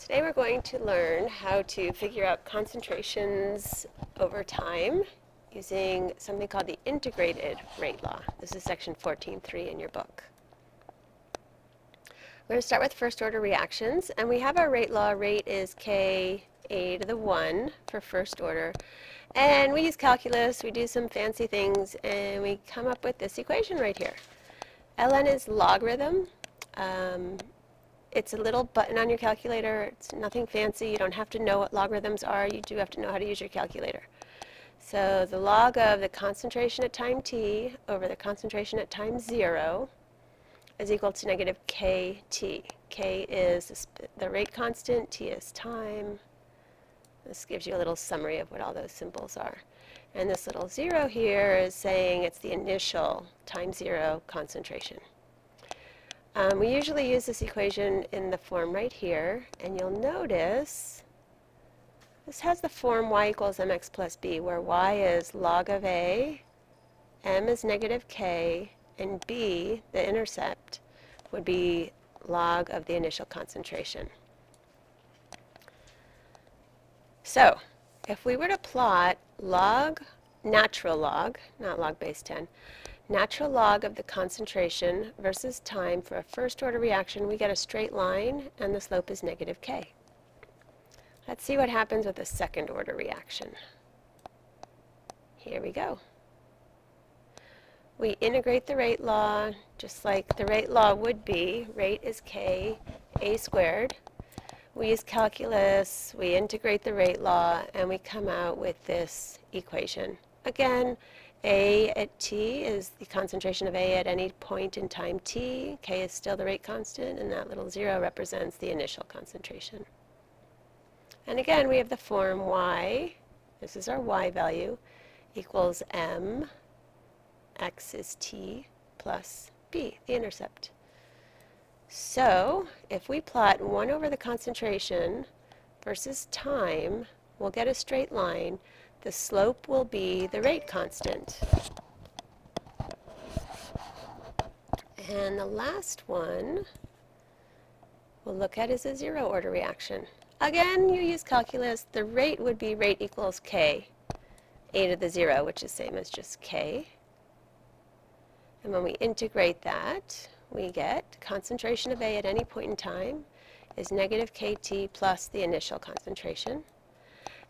Today we're going to learn how to figure out concentrations over time using something called the integrated rate law. This is section 14.3 in your book. We're going to start with first order reactions, and we have our rate law. Rate is k a to the 1 for first order. And we use calculus, we do some fancy things, and we come up with this equation right here. ln is logarithm. It's a little button on your calculator. It's nothing fancy. You don't have to know what logarithms are. You do have to know how to use your calculator. So the log of the concentration at time t over the concentration at time 0 is equal to negative kt. K is the rate constant, t is time. This gives you a little summary of what all those symbols are. And this little 0 here is saying it's the initial time 0 concentration. We usually use this equation in the form right here, and you'll notice this has the form y equals mx plus b, where y is log of a, m is negative k, and b, the intercept, would be log of the initial concentration. So if we were to plot natural log, not log base 10, natural log of the concentration versus time for a first order reaction, we get a straight line and the slope is negative k. Let's see what happens with a second order reaction. Here we go. We integrate the rate law just like the rate law would be. Rate is k a squared. We use calculus, we integrate the rate law, and we come out with this equation. Again, A at t is the concentration of A at any point in time t. K is still the rate constant, and that little 0 represents the initial concentration. And again, we have the form y, this is our y value, equals m, x is t, plus b, the intercept. So if we plot 1 over the concentration versus time, we'll get a straight line. The slope will be the rate constant. And the last one we'll look at is a 0 order reaction. Again, you use calculus. The rate would be rate equals k, a to the 0, which is same as just k. And when we integrate that, we get concentration of A at any point in time is negative kt plus the initial concentration.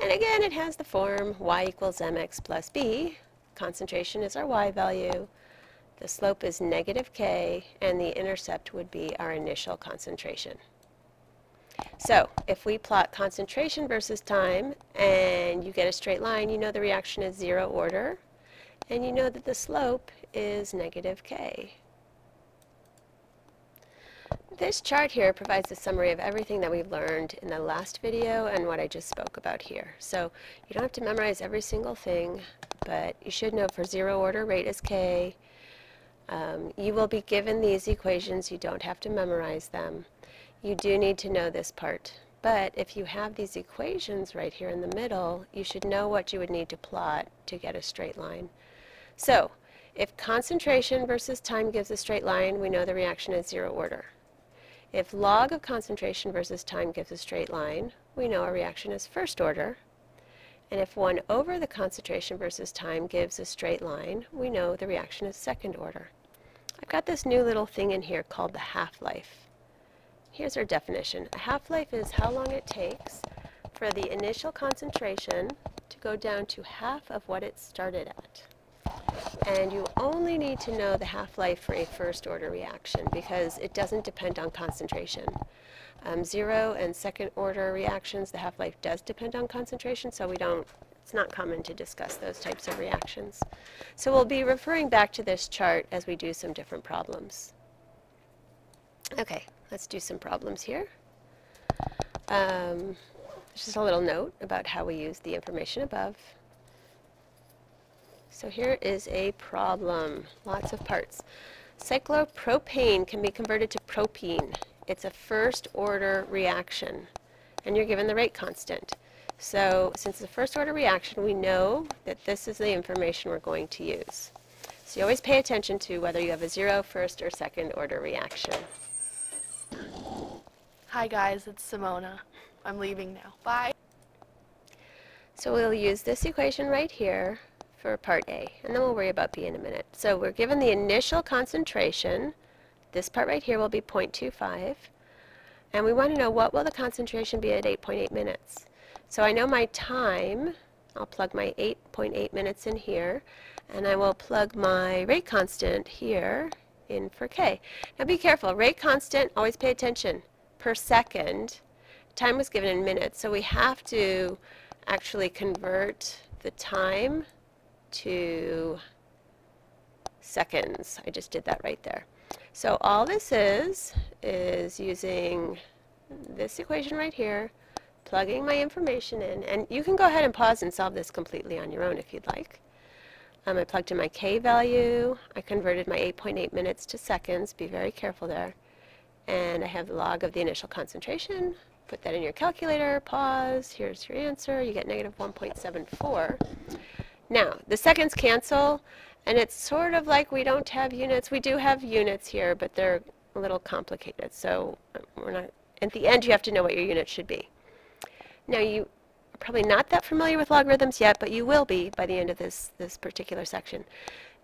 And again, it has the form y equals mx plus b. Concentration is our y value. The slope is negative k, and the intercept would be our initial concentration. So if we plot concentration versus time, and you get a straight line, you know the reaction is 0 order, and you know that the slope is negative k. This chart here provides a summary of everything that we've learned in the last video and what I just spoke about here. So you don't have to memorize every single thing, but you should know for 0 order, rate is k. You will be given these equations. You don't have to memorize them. You do need to know this part. But if you have these equations right here in the middle, you should know what you would need to plot to get a straight line. So if concentration versus time gives a straight line, we know the reaction is 0 order. If log of concentration versus time gives a straight line, we know our reaction is first order. And if 1 over the concentration versus time gives a straight line, we know the reaction is second order. I've got this new little thing in here called the half-life. Here's our definition. A half-life is how long it takes for the initial concentration to go down to half of what it started at. And you only need to know the half-life for a first order reaction because it doesn't depend on concentration. 0 and second order reactions, the half-life does depend on concentration, so it's not common to discuss those types of reactions. So we'll be referring back to this chart as we do some different problems. Okay, let's do some problems here. Just a little note about how we use the information above. So here is a problem, lots of parts. Cyclopropane can be converted to propene. It's a first order reaction, and you're given the rate constant. So since it's a first order reaction, we know that this is the information we're going to use. So you always pay attention to whether you have a 0, first, or second order reaction. Hi guys, it's Simona. I'm leaving now. Bye. So we'll use this equation right here for part A, and then we'll worry about B in a minute. So we're given the initial concentration. This part right here will be 0.25. And we want to know, what will the concentration be at 8.8 minutes? So I know my time. I'll plug my 8.8 minutes in here, and I will plug my rate constant here in for K. Now be careful. Rate constant, always pay attention. Per second. Time was given in minutes, so we have to actually convert the time to seconds. I just did that right there. So all this is using this equation right here, plugging my information in, and you can go ahead and pause and solve this completely on your own if you'd like. I plugged in my K value, I converted my 8.8 minutes to seconds, be very careful there, and I have the log of the initial concentration. Put that in your calculator, pause, here's your answer, you get negative 1.74. Now, the seconds cancel, and it's sort of like we don't have units. We do have units here, but they're a little complicated, so we're not, at the end you have to know what your units should be. Now, you are probably not that familiar with logarithms yet, but you will be by the end of this particular section.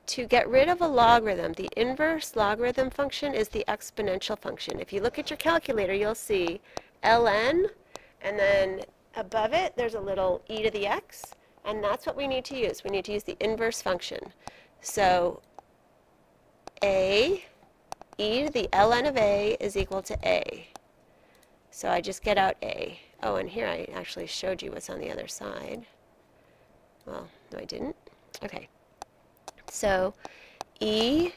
To get rid of a logarithm, the inverse logarithm function is the exponential function. If you look at your calculator, you'll see ln, and then above it there's a little e to the x, and that's what we need to use. We need to use the inverse function. So a, e to the ln of a is equal to a. So I just get out a. Oh, and here I actually showed you what's on the other side. Well, no I didn't. Okay. So e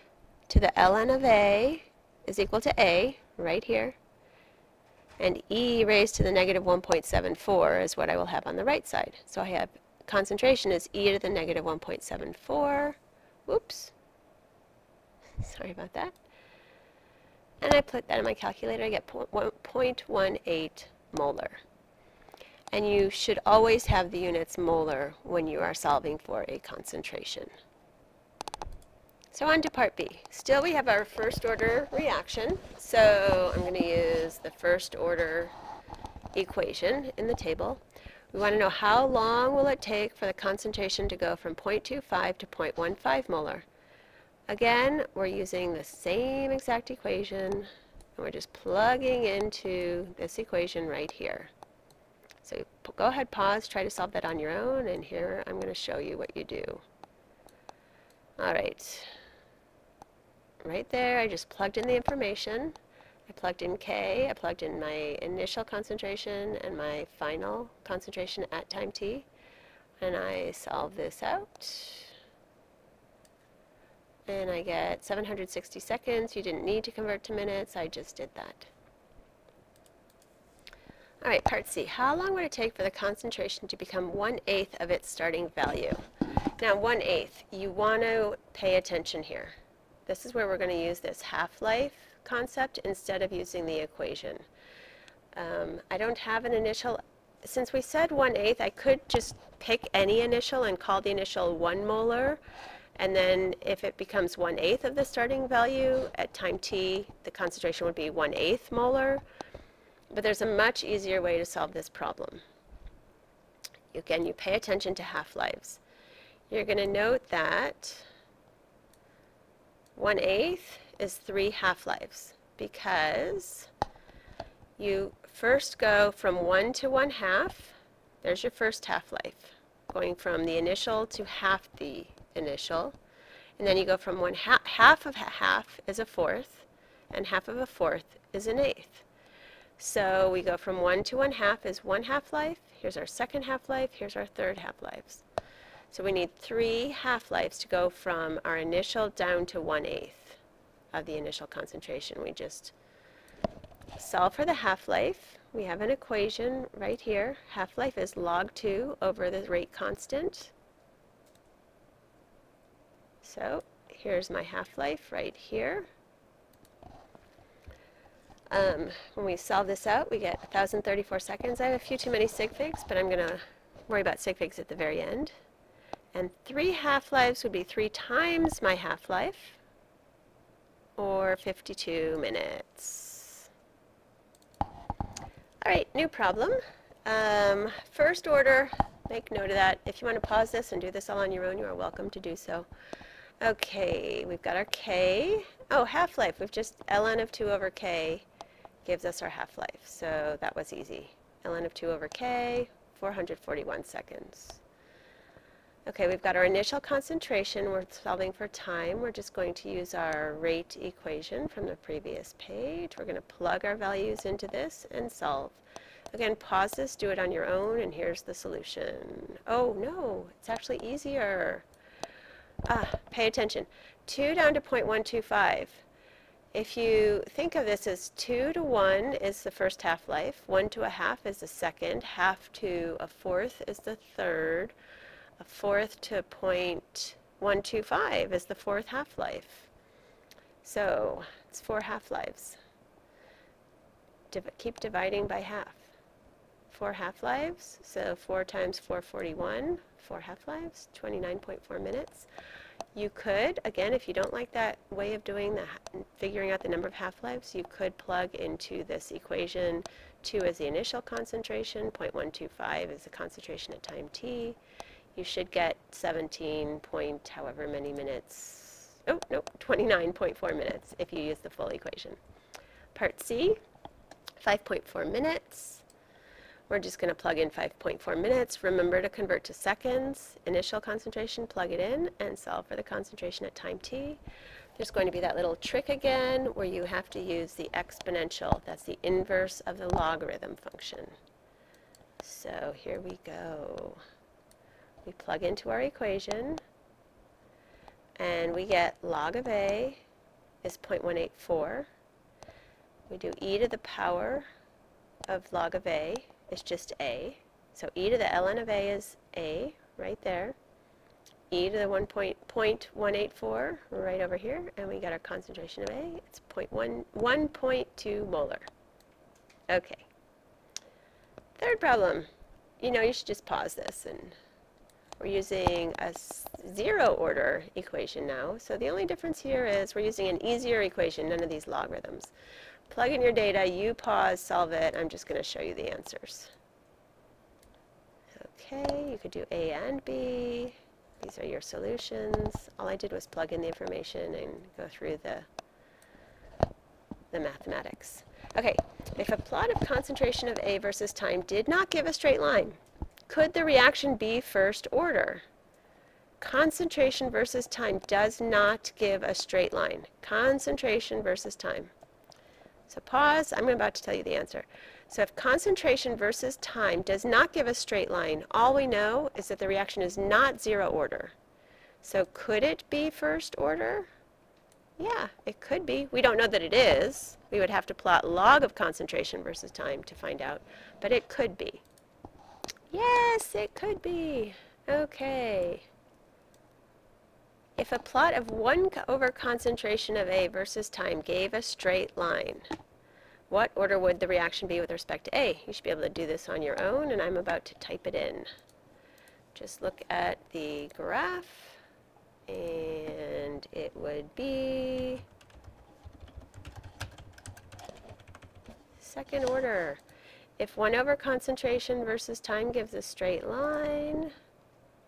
to the ln of a is equal to a, right here. And e raised to the negative 1.74 is what I will have on the right side. So I have concentration is e to the negative 1.74. Whoops. Sorry about that. And I put that in my calculator. I get 0.18 molar. And you should always have the units molar when you are solving for a concentration. So on to part B. Still we have our first order reaction. So I'm going to use the first order equation in the table. We want to know, how long will it take for the concentration to go from 0.25 to 0.15 molar. Again, we're using the same exact equation, and we're just plugging into this equation right here. So go ahead, pause, try to solve that on your own, and here I'm going to show you what you do. All right. Right there, I just plugged in the information. I plugged in K, I plugged in my initial concentration and my final concentration at time t, and I solve this out. And I get 760 seconds. You didn't need to convert to minutes, I just did that. All right, part C. How long would it take for the concentration to become 1/8 of its starting value? Now, 1/8, you want to pay attention here. This is where we're going to use this half-life concept instead of using the equation. I don't have an initial. Since we said 1/8, I could just pick any initial and call the initial 1 molar. And then if it becomes 1/8 of the starting value at time t, the concentration would be 1/8 molar. But there's a much easier way to solve this problem. Again, you pay attention to half-lives. You're going to note that 1/8 is 3 half-lives, because you first go from 1 to 1/2. There's your first half-life, going from the initial to half the initial. And then you go from half of a half is a fourth, and half of a fourth is an eighth. So we go from 1 to 1/2 is 1 half-life. Here's our second half-life. Here's our third half-lives. So we need 3 half-lives to go from our initial down to 1/8 of the initial concentration. We just solve for the half-life. We have an equation right here. Half-life is log 2 over the rate constant. So here's my half-life right here. When we solve this out, we get 1,034 seconds. I have a few too many sig figs, but I'm going to worry about sig figs at the very end. And 3 half-lives would be 3 times my half-life, or 52 minutes. All right, new problem. First order, make note of that. If you want to pause this and do this all on your own, you are welcome to do so. Okay, we've got our K. Oh, half-life. We've just ln of 2 over K gives us our half-life. So that was easy. ln of 2 over K, 441 seconds. Okay, we've got our initial concentration. We're solving for time. We're just going to use our rate equation from the previous page. We're going to plug our values into this and solve. Again, pause this, do it on your own, and here's the solution. Oh, no, it's actually easier. Pay attention. 2 down to 0.125. If you think of this as 2 to 1 is the first half-life, 1 to a half is the second, half to a fourth is the third, a fourth to 0.125 is the fourth half-life. So it's 4 half-lives. Keep dividing by half. 4 half-lives, so 4 times 441, 4 half-lives, 29.4 minutes. You could, again, if you don't like that way of doing the figuring out the number of half-lives, you could plug into this equation 2 as the initial concentration, 0.125 is the concentration at time t. You should get 17 point however many minutes, oh, no, 29.4 minutes if you use the full equation. Part C, 5.4 minutes. We're just going to plug in 5.4 minutes. Remember to convert to seconds. Initial concentration, plug it in, and solve for the concentration at time t. There's going to be that little trick again where you have to use the exponential. That's the inverse of the logarithm function. So here we go. We plug into our equation, and we get log of A is 0.184. We do e to the power of log of A is just A. So e to the ln of A is A right there. E to the 1.184 right over here, and we got our concentration of A. It's 1.2 molar. Okay. Third problem. You know, you should just pause this, and we're using a 0 order equation now. So the only difference here is we're using an easier equation, none of these logarithms. Plug in your data, you pause, solve it. I'm just going to show you the answers. Okay, you could do A and B. These are your solutions. All I did was plug in the information and go through the mathematics. Okay, if a plot of concentration of A versus time did not give a straight line, could the reaction be first order? Concentration versus time does not give a straight line. Concentration versus time. So pause, I'm about to tell you the answer. So if concentration versus time does not give a straight line, all we know is that the reaction is not 0 order. So could it be first order? Yeah, it could be. We don't know that it is. We would have to plot log of concentration versus time to find out, but it could be. Yes, it could be. Okay. If a plot of 1 over concentration of A versus time gave a straight line, what order would the reaction be with respect to A? You should be able to do this on your own, and I'm about to type it in. Just look at the graph, and it would be second order. If 1 over concentration versus time gives a straight line,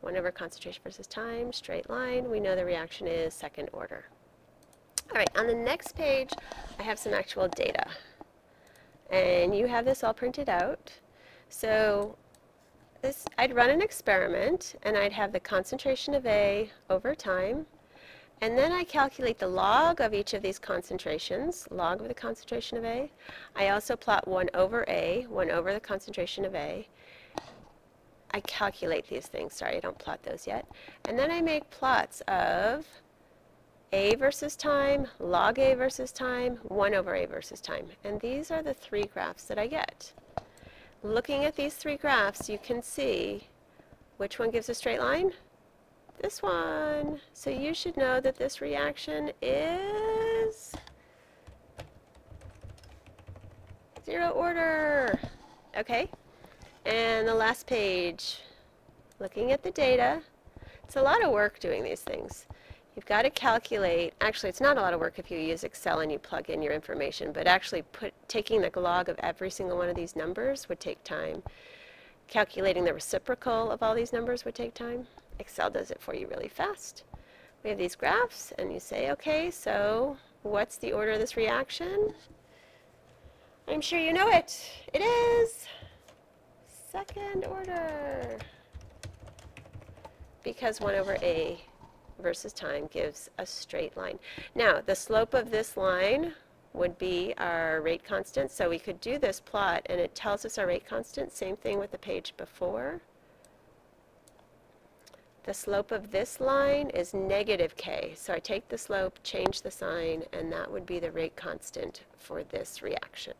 1 over concentration versus time, straight line, we know the reaction is second order. All right, on the next page, I have some actual data. And you have this all printed out. So I'd run an experiment, and I'd have the concentration of A over time. And then I calculate the log of each of these concentrations, log of the concentration of A. I also plot 1 over A, 1 over the concentration of A. I calculate these things. Sorry, I don't plot those yet. And then I make plots of A versus time, log A versus time, 1 over A versus time. And these are the 3 graphs that I get. Looking at these 3 graphs, you can see which one gives a straight line? This one. So you should know that this reaction is 0 order. Okay? And the last page, looking at the data. It's a lot of work doing these things. you've got to calculate, actually it's not a lot of work if you use Excel and you plug in your information, but actually taking the log of every single one of these numbers would take time. Calculating the reciprocal of all these numbers would take time. Excel does it for you really fast. We have these graphs, and you say, okay, so what's the order of this reaction? I'm sure you know it. It is second order. Because 1 over a versus time gives a straight line. Now, the slope of this line would be our rate constant. So we could do this plot, and it tells us our rate constant. Same thing with the page before. The slope of this line is negative k. So I take the slope, change the sign, and that would be the rate constant for this reaction.